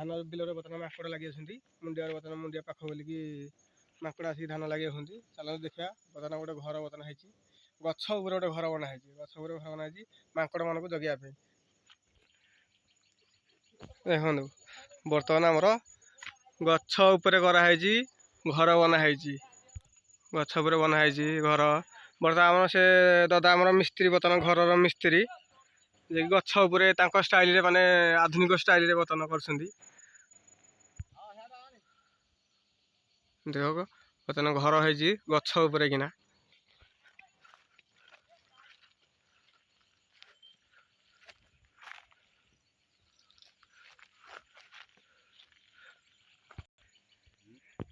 ଧାନ ବିଲରେ ବର୍ତ୍ତମାନ ମାଙ୍କଡ଼ ଲାଗି ଅଛନ୍ତି। ମୁଣ୍ଡିଆରେ ବର୍ତ୍ତମାନ ମୁଣ୍ଡିଆ ପାଖ ବୋଲିକି ମାଙ୍କଡ଼ ଆସିକି ଧାନ ଲାଗି ଅଛନ୍ତି। ଚାଲନ୍ତୁ ଦେଖିବା। ବର୍ତ୍ତମାନ ଗୋଟେ ଘର ବର୍ତ୍ତମାନ ହେଇଛି, ଗଛ ଉପରେ ଗୋଟେ ଘର ବନା ହେଇଛି। ଗଛ ଉପରେ ଘର ବନା ହେଇଛି ମାଙ୍କଡ଼ ମାନଙ୍କୁ ଜଗିବା ପାଇଁ। ଦେଖନ୍ତୁ ବର୍ତ୍ତମାନ ଆମର ଗଛ ଉପରେ କରାହେଇଛି ଘର ବନା ହେଇଛି। ଗଛ ଉପରେ ବନା ହେଇଛି ଘର। ବର୍ତ୍ତମାନ ଆମର ସେ ଦାଦା ଆମର ମିସ୍ତ୍ରୀ, ବର୍ତ୍ତମାନ ଘରର ମିସ୍ତ୍ରୀ ଯେ ଗଛ ଉପରେ ତାଙ୍କ ଷ୍ଟାଇଲରେ ମାନେ ଆଧୁନିକ ଷ୍ଟାଇଲରେ ବର୍ତ୍ତମାନ କରୁଛନ୍ତି। ଦେଖ ବର୍ତ୍ତମାନ ଘର ହେଇଛି ଗଛ ଉପରେ କିନା।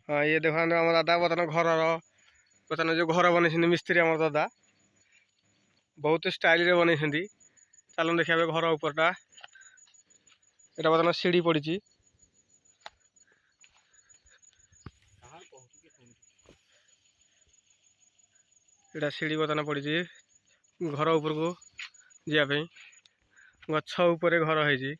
ହଁ ଇଏ ଦେଖନ୍ତୁ ଆମ ଦାଦା ବର୍ତ୍ତମାନ ଘରର ବର୍ତ୍ତମାନ ଯୋଉ ଘର ବନେଇଛନ୍ତି ମିସ୍ତ୍ରୀ ଆମର ଦାଦା ବହୁତ ଷ୍ଟାଇଲରେ ବନେଇଛନ୍ତି। ଚାଲନ୍ତୁ ଦେଖିବା ଘର ଉପରଟା। এটা ବର୍ତ୍ତମାନ ସିଡ଼ି ପଡ଼ିଛି। ଏଇଟା ସିଡ଼ି ବର୍ତ୍ତମାନ ପଡ଼ିଛି ଘର ଉପରକୁ ଯିବା ପାଇଁ। ଗଛ ଉପରେ ଘର ହେଇଛି।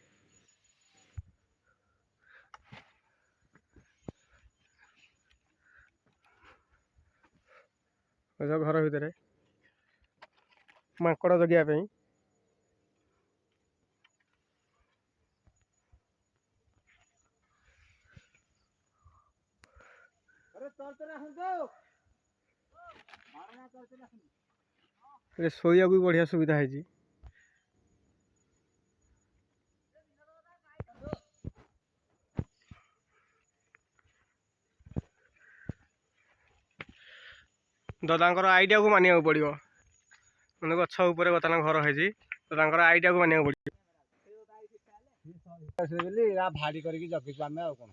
ଘର ଭିତରେ ମାଙ୍କଡ଼ ଜଗିବା ପାଇଁ। ଶୋଇବାକୁ ବି ବଢ଼ିଆ ସୁବିଧା ହେଇଛି। ଦାଦାଙ୍କର ଆଇଡ଼ିଆକୁ ମାନିବାକୁ ପଡ଼ିବ। ମାନେ ଗଛ ଉପରେ ବର୍ତ୍ତମାନ ଘର ହେଇଛି, ଦାଦାଙ୍କର ଆଇଡ଼ିଆକୁ ମାନିବାକୁ ପଡ଼ିବ। ଭାଡ଼ି କରିକି ଜଗିଛୁ ଆମେ ଆଉ କ'ଣ।